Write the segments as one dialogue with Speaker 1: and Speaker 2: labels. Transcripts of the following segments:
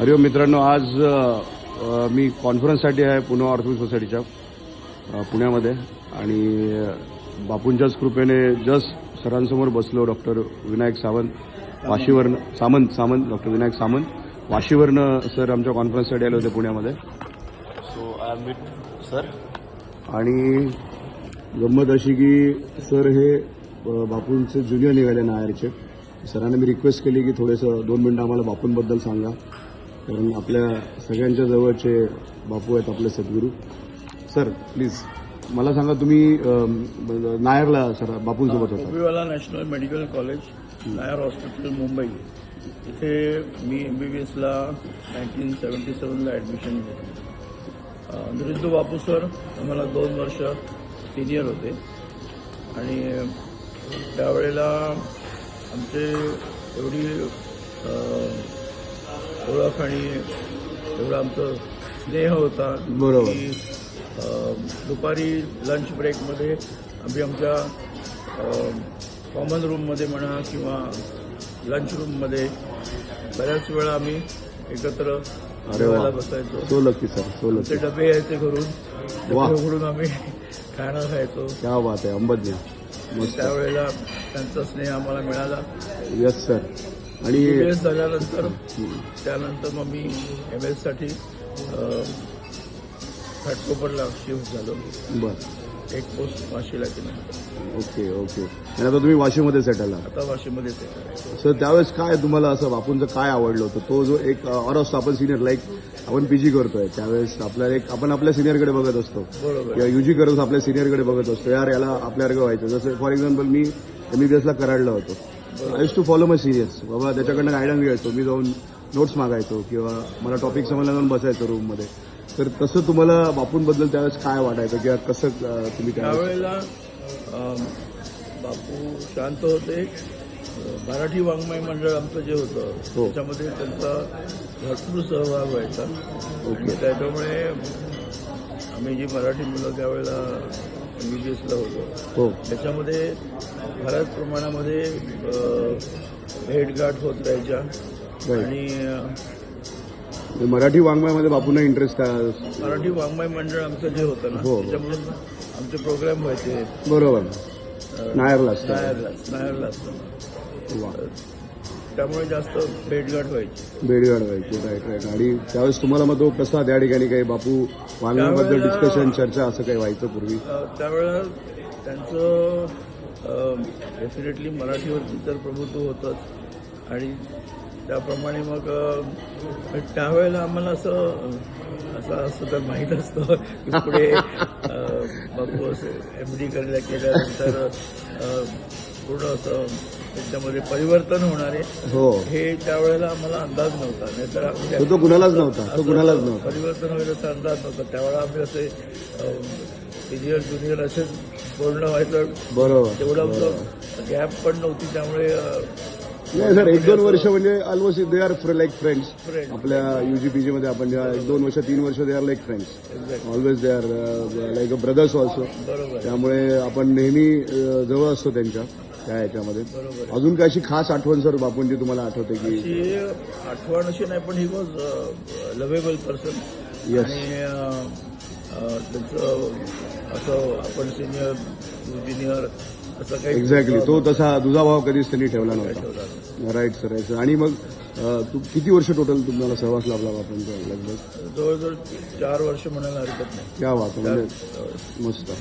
Speaker 1: हरिओम मित्रांनो, आज मी कॉन्फरन्ससाठी आहे पुणे ऑर्थोपेडिक सोसायटीच्या पुण्यामध्ये आणि बापूंच्याच कृपेने जस्ट सरांसमोर बसलो. डॉक्टर विनायक सावंत वाशीवरनं सामंत डॉक्टर विनायक सामंत वाशीवरनं सर आमच्या कॉन्फरन्ससाठी आले होते पुण्यामध्ये.
Speaker 2: So I am with sir.
Speaker 1: आणि गंमत अशी की सर हे बापूंचे ज्युनियर निघाले नायरचे. सरांनी मी रिक्वेस्ट केली की थोडंसं 2 मिनिटं आम्हाला बापूंबद्दल सांगा, कारण आपल्या सगळ्यांच्या जवळचे बापू आहेत आपले सद्गुरू. सर प्लीज मला सांगा, तुम्ही नायरला सर बापूंसोबत होता.
Speaker 3: कोपीवाला national medical college, Nair hospital, Mumbai इथे मी MBBSला 1977ला ॲडमिशन घेतली. निरुद्ध बापू सर आम्हाला 2 वर्ष सिनियर होते आणि त्यावेळेला आमचे एवढी ओळख आणि एवढा आमचं स्नेह होता.
Speaker 1: बरोबर.
Speaker 3: की दुपारी लंच ब्रेकमध्ये आम्ही आमच्या कॉमन रूममध्ये म्हणा किंवा लंच रूममध्ये बऱ्याच वेळा आम्ही एकत्र जेवायला बसायचो.
Speaker 1: So lucky sir, so lucky.
Speaker 3: ते डबे यायचे घरून,
Speaker 1: वा.
Speaker 3: डबे उघडून आम्ही खाणं खायचो.
Speaker 1: क्या बात आहे, अंबज्ञ. मस्त.
Speaker 3: त्यावेळेला त्यांचा स्नेह आम्हाला मिळाला.
Speaker 1: Yes sir. आणि
Speaker 3: MBBS झाल्यानंतर त्यानंतर मग मी MS साठी घाटकोपरला शिफ्ट झालो.
Speaker 1: बरं.
Speaker 3: एक पोस्ट वाशीला केली.
Speaker 1: Okay okay. आणि आता तुम्ही वाशीमध्ये सेटल आहात.
Speaker 3: आता वाशीमध्येच आहे.
Speaker 1: सर त्यावेळेस काय तुम्हाला असं बापूंचं काय आवडलं होतं? तो जो एक और असतो आपण सिनियर, लाईक आपण PG करतोय त्यावेळेस आपल्याला एक आपण आपल्या सिनियरकडे बघत असतो
Speaker 3: बरोबर.
Speaker 1: किंवा UG करत आपल्या सिनियरकडे बघत असतो, यार याला आपल्यासारखं व्हायचं. जसं फॉर एक्झाम्पल मी MBBSला कराडला होतो. I use to follow my seniors. बाबा त्याच्याकडनं गायडन्स घ्यायचो, मी जाऊन नोट्स मागायचो किंवा मला टॉपिक समजला जाऊन बसायचो रूममध्ये. तर तसं तुम्हाला बापूंबद्दल त्यावेळेस काय वाटायचं किंवा कसं तुम्ही
Speaker 3: त्यावेळेला बापू शांत होते. मराठी वाङ्मय मंडळ आमचं जे होतं त्याच्यामध्ये त्यांचा भरपूर सहभाग व्हायचा. आणि त्याच्यामुळे आम्ही जी मराठी मुलं त्यावेळेला MBBSला होतो त्याच्यामध्ये बऱ्याच प्रमाणामध्ये भेटगाठ होत राहायच्या. आणि
Speaker 1: मराठी वाङ्मयामध्ये बापूंना इंटरेस्ट आहे.
Speaker 3: मराठी वाङ्मय मंडळ आमचं जे होतं ना त्याच्यामुळे आमचे प्रोग्राम व्हायचे.
Speaker 1: बरोबर. नायरला
Speaker 3: त्यामुळे जास्त भेटगाठ व्हायची.
Speaker 1: राईट. आणि त्यावेळेस तुम्हाला मग तो कसा त्या ठिकाणी काही बापू वाङ्मयाबद्दल डिस्कशन चर्चा असं काही व्हायचं पूर्वी?
Speaker 3: त्यावेळेला त्यांचं डेफिनेटली मराठीवरती तर प्रभुत्व होतंच आणि त्याप्रमाणे मग त्यावेळेला आम्हाला असं तर माहीत असतं की पुढे बापू असं MD करायला केल्यानंतर पूर्ण असं त्याच्यामध्ये परिवर्तन होणार आहे हे त्यावेळेला आम्हाला अंदाज नव्हता. नाहीतर
Speaker 1: तो कुणालाच नव्हता.
Speaker 3: परिवर्तन होईल असा अंदाज नव्हता. त्यावेळेला आम्ही असे सिनियर ज्युनियर असेच बोलणं व्हायचं.
Speaker 1: बरोबर.
Speaker 3: तेवढं गॅप पण नव्हती. त्यामुळे
Speaker 1: नाही सर, 1-2 वर्ष म्हणजे almost they are like friends. आपल्या UG PG मध्ये आपण 1-2 वर्ष 3 वर्ष they are like friends. Always they are like a brothers also. त्यामुळे आपण नेहमी जवळ असतो त्यांच्या त्या ह्याच्यामध्ये. अजून काय अशी खास आठवण सर बापूंची तुम्हाला आठवते की?
Speaker 3: आठवण अशी नाही, पण ही वॉज लव्हेबल पर्सन. आणि त्यांचं असं आपण सिनियर ज्युनियर असं काही
Speaker 1: एक्झॅक्टली तो तसा दुजाभाव कधीच त्यांनी ठेवला नव्हता. Right sir. आणि मग तू किती वर्ष टोटल तुम्हाला सहवास लाभला बापूंचा? लगभग
Speaker 3: जवळजवळ 4 वर्ष म्हणायला हरकत नाही.
Speaker 1: क्या बात. म्हणजे मस्त.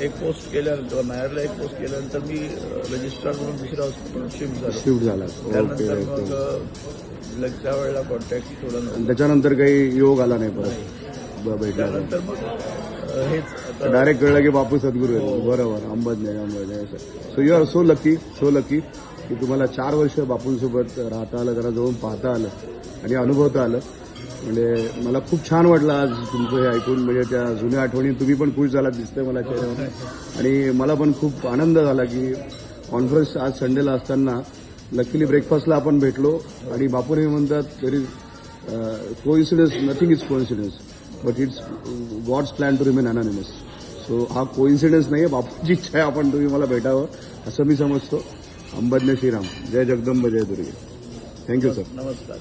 Speaker 3: एक पोस्ट केल्यानंतर नायरला एक पोस्ट केल्यानंतर मी रजिस्ट्रार म्हणून दुसऱ्या हॉस्पिटल शिफ्ट झाला. त्यानंतर मग त्यावेळेला कॉन्टॅक्ट थोडा नव्हता.
Speaker 1: त्याच्यानंतर काही योग आला नाही परत भेटला.
Speaker 3: त्यानंतर मग हेच
Speaker 1: डायरेक्ट कळलं की बापू सद्गुरू आहेत. बरोबर. अंबज्ञ. So you are so lucky की तुम्हाला 4 वर्ष बापूंसोबत राहता आलं, त्यांना जवळून पाहता आलं आणि अनुभवता आलं. म्हणजे मला खूप छान वाटलं आज तुमचं हे ऐकून. म्हणजे त्या जुन्या आठवणी तुम्ही पण खुश झालात दिसतंय मला चेहऱ्यावर. आणि मला पण खूप आनंद झाला की कॉन्फरन्स आज संडेला असताना लकीली ब्रेकफास्टला आपण भेटलो. आणि बापू हे म्हणतात there is coincidence, nothing is coincidence but it's God's plan to remain anonymous. So हा कोइन्सिडन्स नाही आहे, बापूची इच्छा आहे आपण तुम्ही मला भेटावं असं मी समजतो. अंबज्ञ श्रीराम. जय जगदंब, जय दुर्गे. Thank you sir.
Speaker 3: नमस्कार.